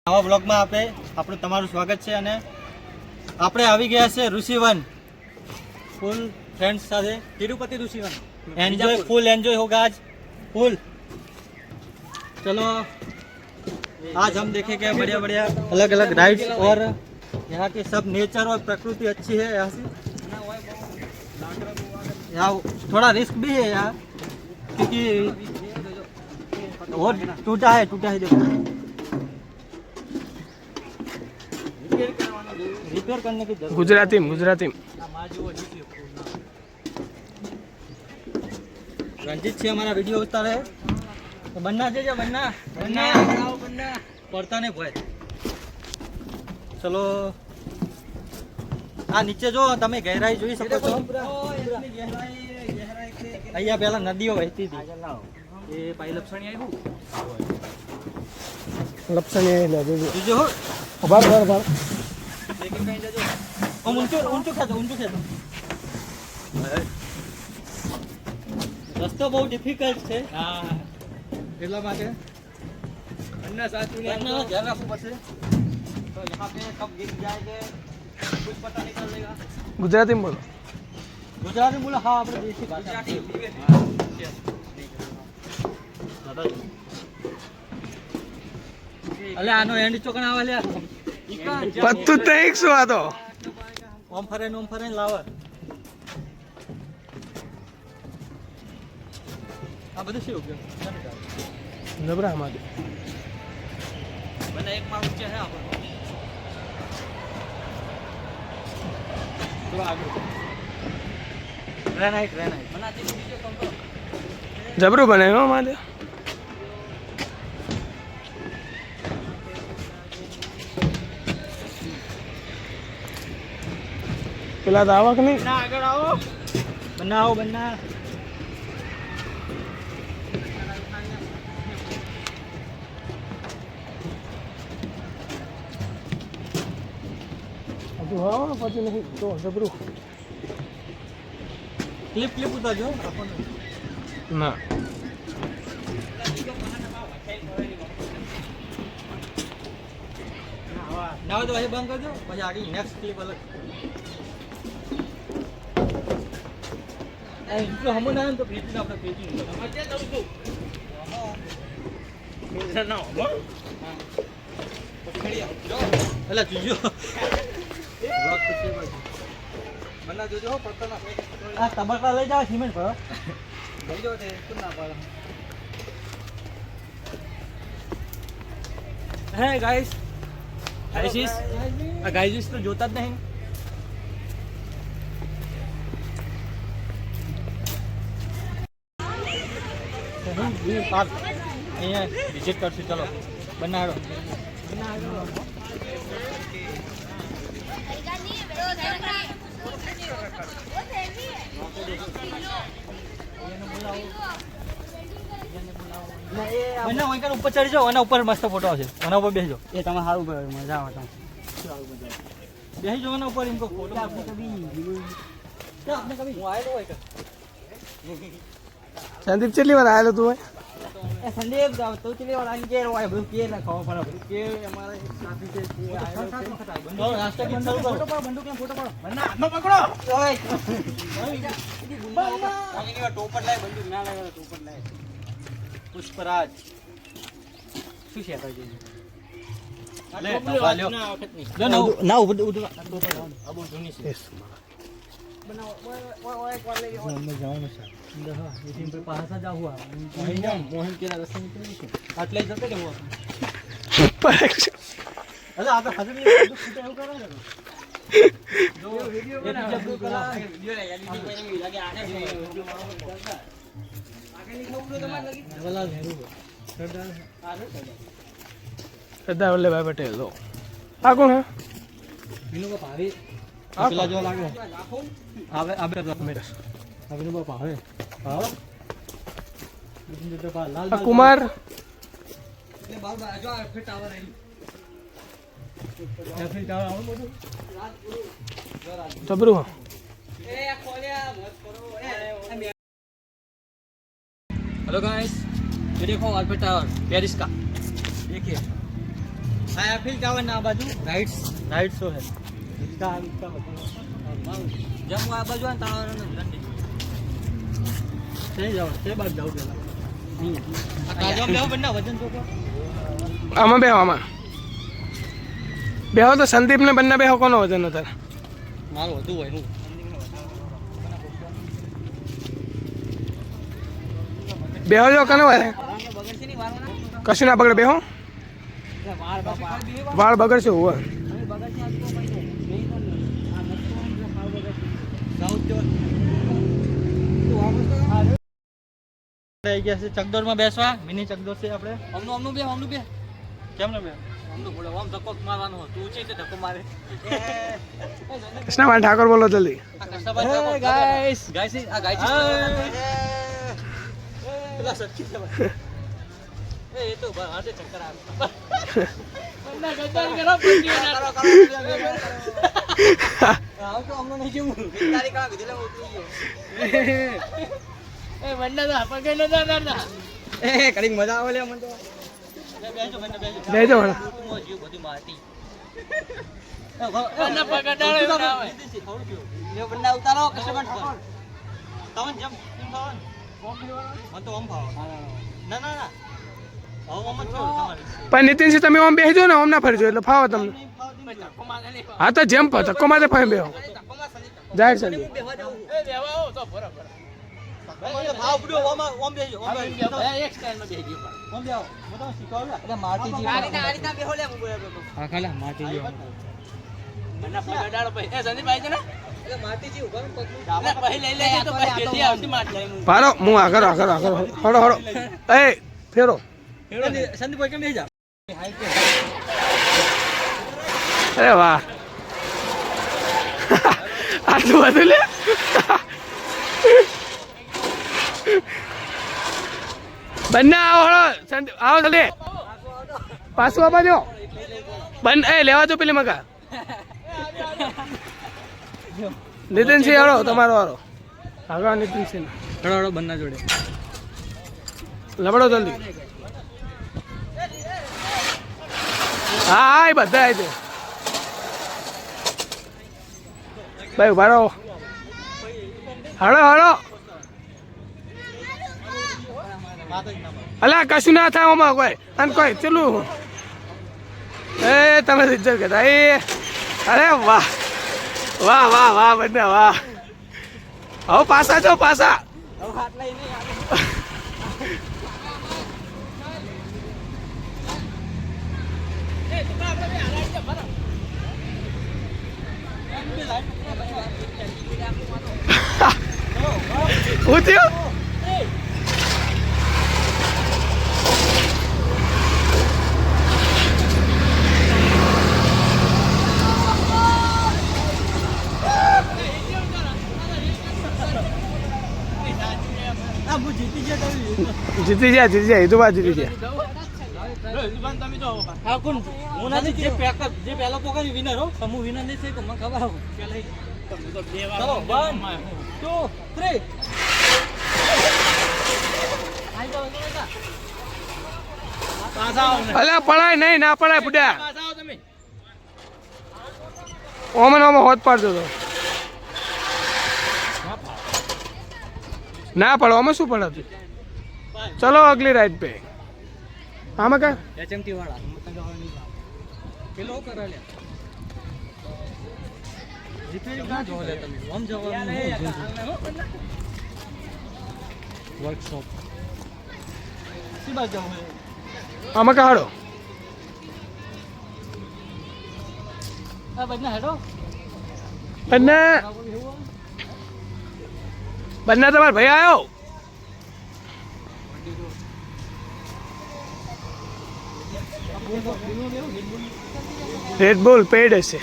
નવા બ્લોગમાં આપણું તમારું સ્વાગત છે અને આપણે આવી ગયા છે ઋષિવન ફૂલ फ्रेंड्स સાથે तिरुपति ऋषिवन फुल एंजॉय होगा आज फुल। चलो आज हम देखेंगे बढ़िया बढ़िया अलग अलग राइड्स और यहाँ की सब नेचर और प्रकृति अच्छी है। यहाँ से यहाँ थोड़ा रिस्क भी है यहाँ क्योंकि वो टूटा है देखो रिपेयर करने की जरूरत। गुजराती रंजीत से हमारा वीडियो उतारे तो बनना चाहिए बनना पड़ता नहीं भाई। चलो आ नीचे जो तमे गहराई જોઈ શકો છો। અહીંયા પહેલા નદીઓ વહેતી હતી એ પાઈ લપસણી આવ્યું લપસણી જો બાર લેકિન કઈ જજો ઊંચું ખેંચો રસ્તો બહુ ડિફિકલ્ટ છે એટલા માટે ધ્યાન રાખવું પડશે। तो यहाँ पे कब गिर जाएंगे कुछ पता नहीं चलेगा। गुजराती में बोलो हाँ अपने देसी भाषा अले आनो एंड चोकना वाले पत्तू तेक सुआ तो ओम फरेन लावर आ બધું શું ઉપયોગ જબરા માટે મને એક માં ઊંચે છે આપણો તો આગળ ગ્રેનાઇટ બનાતી બીજો કંકો જબરું બનાવ્યો માલે પેલા દાવક નહીં ના આગળ આવો બનાવો બના हाँ पता नहीं तो जबरू क्लिप उतार जो ना ना तो वही बंद कर दो પછી आगे नेक्स्ट क्लिप अलग ए इनको हम ना तो प्रीति ना अपना प्रीति मजे दઉં છું મેં ના હો हां પકડી આવો એલા જોજો ब्लॉक कुछ बना जो पत्ता ना आ टमाटर ले जाओ सीमेंट पर ले जाओ दे कुछ ना पर है गाइस तो जोता नहीं ये पार्क ये विजिट कर से चलो बनाड़ो ऊपर चढ़ी जाओ ऊपर मस्त फोटो है ऊपर बेसो ये तमारे सारू मजा आवे बेसी जाओ ऊपर इनको फोटो आपने कभी हूँ आयो संदीप चली बार आयो तू ए संदीप तो चली बार आने के रोय बंदू के ना खाओ पर के हमारा एक साथी से आयो रास्ता के चालू करो बंदूक के फोटो पड़ो बन्ना हाथ में पकड़ो ओए बन्ना टोपट लाए बंदूक ना लगा टोपट लाए पुष्पराज શું છે આ જે લે વાલ્યો ના વખત ની ના ઉડ અબો જૂની છે બનાવો ઓય એક વાર લઈ ગયો અમે જવાનું છે અંદર હા એથી પર પાછા જાવ હુઆ મોહન કેરા રસ્તે નીકળી છે આટલે જતે કે હુઆ અરે આ તો હજુ ફૂટે એવું કરે ને જો વિડિયો બના વિડિયો લે યાર વિડિયો લાગે આને આગે નીકળો તમારે લગી જવાલાલ નેહરુ सरदार वल्लभ भाई पटेल लो आ कौन है विनोबा भावे अकेला जो लागे आवे आवे मेरा विनोबा भावे हां तो लाल कुमार એટલે બાર જો ફિટ टावर है फिर टावर आओ बोलो रात गुरु जो रात जबरू ए खोलिया मत करो ए हेलो गाइस ये देखो वालपेट टावर पेरिस का देखिए આ ફીલ જાવ ના બાજુ રાઈટ શો હે ઇસકા જમ આ બાજુ આ તાળાનો દંડી થઈ જાવ તે બાજુ જાવ પેલા અહીંયા આ કાજમ બેહો બંને વજન ચોકો આમાં બેહો આમાં બેહો તો સંદીપ ને બંને બેહો કોનો વજન હતો મારું વધુ હોય હું બેહો જો કનો હોય કશું ના બગડે બેહો વાળ બગડશે હોવે ચકદોર માં બેસવા મિની ચકદોર છે આપણે અમનું બે કેમ ને બે અમનું બોલે ઓમ ધક્કો મારવાનો તું ઊંચી છે ધક્કો મારે કૃષ્ણભાઈ ઠાકોર બોલો જલ્દી ગાઈસ આ ગાઈસ પેલા સચ્ચી છે એ તો આતે ચક્કર આવે બંને ગદર કરો પંજી ના કરો આવ તો અમને નહીં જેવું તારી કા કીધેલા ઉતરી ગયો એ બંને તો પગે ન ના એ કડી મજા આવે લે મન તો બેજો મો જીવ બધી માટી બંને પગે ડાળે ના આવે લે બંને ઉતારો કશું ઠાકોર તવન જમ તવન મન તો ઓમ ભાવ ના પણ નીતિનસિંહ તમે ઓમ બેસજો ને ઓમ ના ફરજો એટલે ફાવો તમને હા તો જેમ ધક્કો મારે ફાઈ બેહો જાહેર ચાલી પારો હું આગળ હડો એ ફેરો સંદીપ કેમ બેસી જા અરે વાહ આટલું બધું લે બંને આવો હળો આવો જલ્દી પાછું આપવા દો બંધ એ લેવા દો પેલી મકા નીતિનસિંહ હળો તમારો વાળો આગળ નીતિનસિંહ હળો બંને જોડે લબડો જલ્દી હા એ બધા આવી છે ભાઈ ઉભા રહો હળો અલા કશું ના થાય આમાં કોઈ અને કોઈ ચલું એ તમે ઇજ્જત કરતા એ અરે વાહ બધા વાહ હવે પાછા છો પાછા શું થયું જીતી જાય એ તો વાત જીતી જાય જે પહેલો પોકાની વિનર હો સમૂહ વિનર નહીં છે તો મને ખબર હો ચલો 1 2 3 અલા પડાય નહીં ના પડાય બુડા ઓમાં હોત પાડતો તો ના પડો આમાં શું પડે ચલો અગલી રાઈડ પે આમાં કા એચએમટી વાળા પેલો કરે લે જીતે ના જો લે તમે ઓમ જવાનું વર્કશોપ સી બાજુ જાવ આમાં કા હાડો આ બંને હેડો બંને તમારો ભાઈ આવ્યો રેડ બુલ પેડ હશે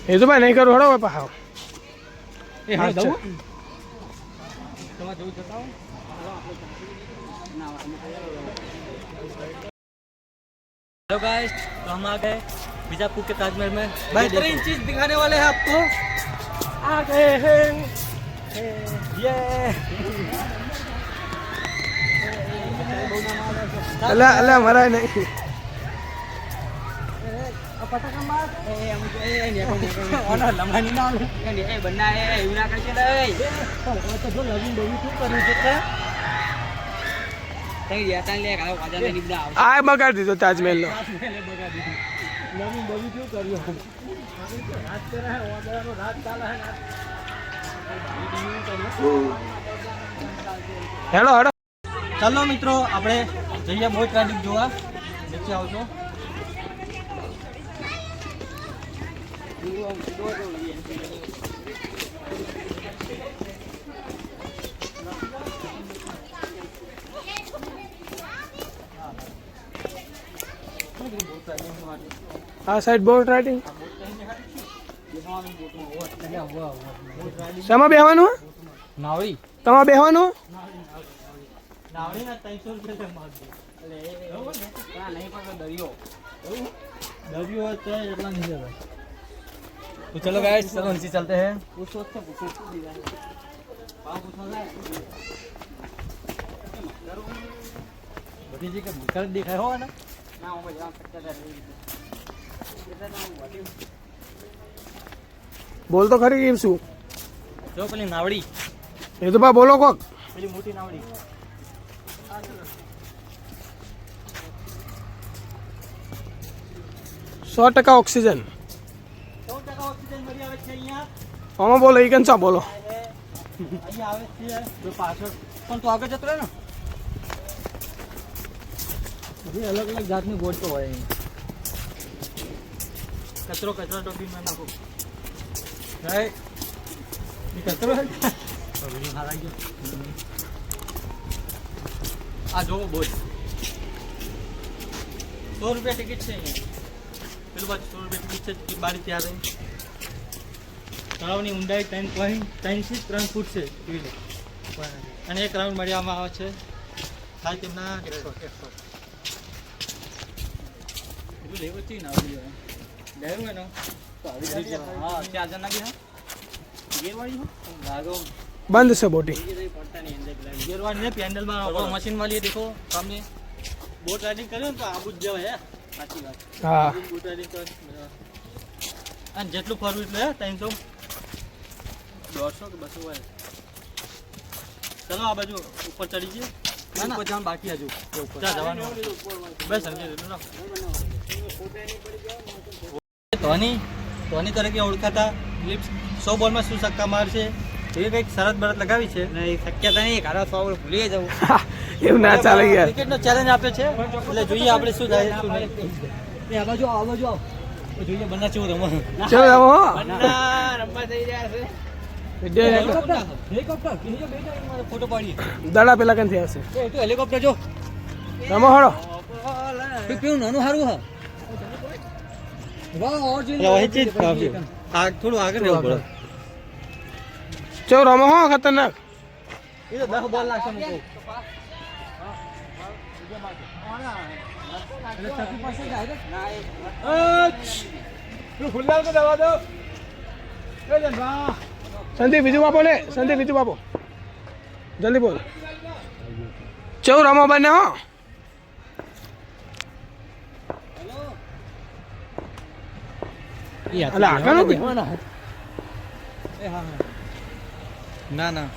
એ તો ભાઈ નહીં કરું હડો પાછો એ હા દઉં તમારે જવું જતા हेलो गाइस तो हम आ गए बीजापुर के ताजमहल में बेहतरीन चीज दिखाने वाले हैं आपको। आ गए हैं ये અલા અલા મરાય નહીં લમણી ના એ બના એ એવું ના કરશે તો જો લવિંગ બહુ શું કર્યું છે તઈ યાતા લે કાળો કાજા ને નીબડા આ બગાડ દીધો તાજમહેલ નો બગાડી દીધું લવિંગ બહુ શું કર્યું રાત કરે હે ઓદરાનો રાત ચાલે હે હેડો હેડો ચાલો મિત્રો આપણે જઈએ બોટ રાઇડિંગ જોવા નીચે આવજો આ સાઈડ બોટ રાઇડિંગ શેમાં બેહવાનું નાવડી તમારે બેહવાનું नावड़ी ना 300 रुपए से मार दे अरे हां नहीं पर दरियो दरियो है तो इतना नहीं है तो चलो गाइस चलो नीचे चलते हैं पूछो से पूछो पाव पूछो ना बड़ी जी का भूखल दिखाए हो ना ना वो जा सकता है બોલ તો ખરી કેમ શું जो पहले नावड़ी એ તો બા બોલો કોક पहली मोटी नावड़ी 100% ઓક્સિજન 100% ઓક્સિજન મળી આવે છે અહીંયા આમાં બોલો ઈ કંચા બોલો અહીંયા આવે છે જો પાછળ પણ તો આગળ જતો રહે ને બધી અલગ અલગ જાતની બોટ તો હોય કચરો ટોપીમાં નાખો રાય એ કચરો હે હારા ગયો આ જો બોટ 100 રૂપિયા ટિકિટ છે અહીંયા પેલું બાજુ 100 રૂપિયા ટિકિટ છે ટિકિટ બારી ત્યાં રહી તળાવની ઊંડાઈ 3.3 થી 3 ફૂટ છે અને એક રાઉન્ડ મળવામાં આવે છે થાય તેમના 100 લેવું છે ના લેવું હોય ને તો આવી રીતે હા 4 જણા બી હા ગેરવાળી હો લાગો બંધ છે બોટી પડતા નહીં અંદર ગેરવાળી ને પેન્ડલમાં મशीन वाली है देखो सामने बोट राइडिंग કર્યો ને તો આબુ જ જવાય હે સાચી વાત હા બોટ રાઇડિંગ કરો અને જેટલું ફરવું એટલે 300 150 કે 200 હોય ચલો આ બાજુ ઉપર ચડી જઈએ ઉપર જવાનું બાકી હજુ ઉપર જવાનું બસ સમજી લીધું ને ધોની તરીકે ઓળખાતા લિપ્સ 100 બોલમાં શું સક્કા મારશે એવી કંઈક શરત બરત લગાવી છે ને એ શક્યતા નહીં કારા 100 બોલ ભૂલી જવું એવું ના ચાલે યાર ક્રિકેટનો ચેલેન્જ આપ્યો છે એટલે જોઈએ આપણે શું થાય શું નહીં એ આ બાજુ આવો જોઈએ બન્ના ચેવું રમો ચલો આવો બન્ના રમવા થઈ રહ્યા છે હેલિકોપ્ટર ફોટો પાડીએ દાડા પેલા કન થયા છે એ તો હેલિકોપ્ટર જો રમો હળો કેવું નાનું સારું હા વાહ ઓર જે આ થોડું આગળ રહેવું પડે ચો રમો હો ખતરનાક એ તો 10 બોલ લાગશે મુકો સંદીપ બીજું બાપો લે સંદીપ બીજું બાપો જલ્દી બોલ ચૌ રમો બને હો અલા આગળ નો ના ના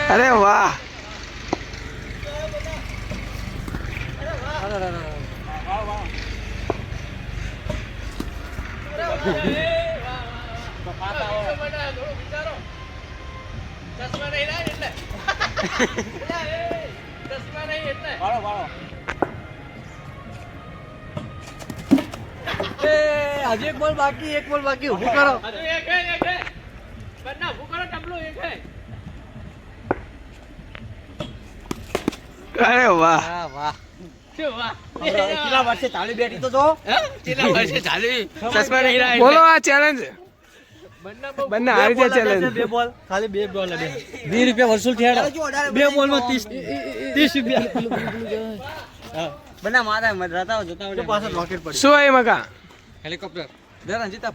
અરે વાહ હજી એક બોલ બાકી ઊભું કરો અરે વાહ વાહ કેટલા વર્ષે ચાલી બેઠી તો જો બોલો આ ચેલેન્જ બંને હારી જાય ચેલેન્જ. બે બોલ ખાલી 2 બોલ 20 રૂપિયા વસૂલ થયા 2 બોલમાં 30 રૂપિયા બના મારા મત રાતા જતા પાછળ રોકેટ પડી શું આવી મકા હેલિકોપ્ટર જરા જીતા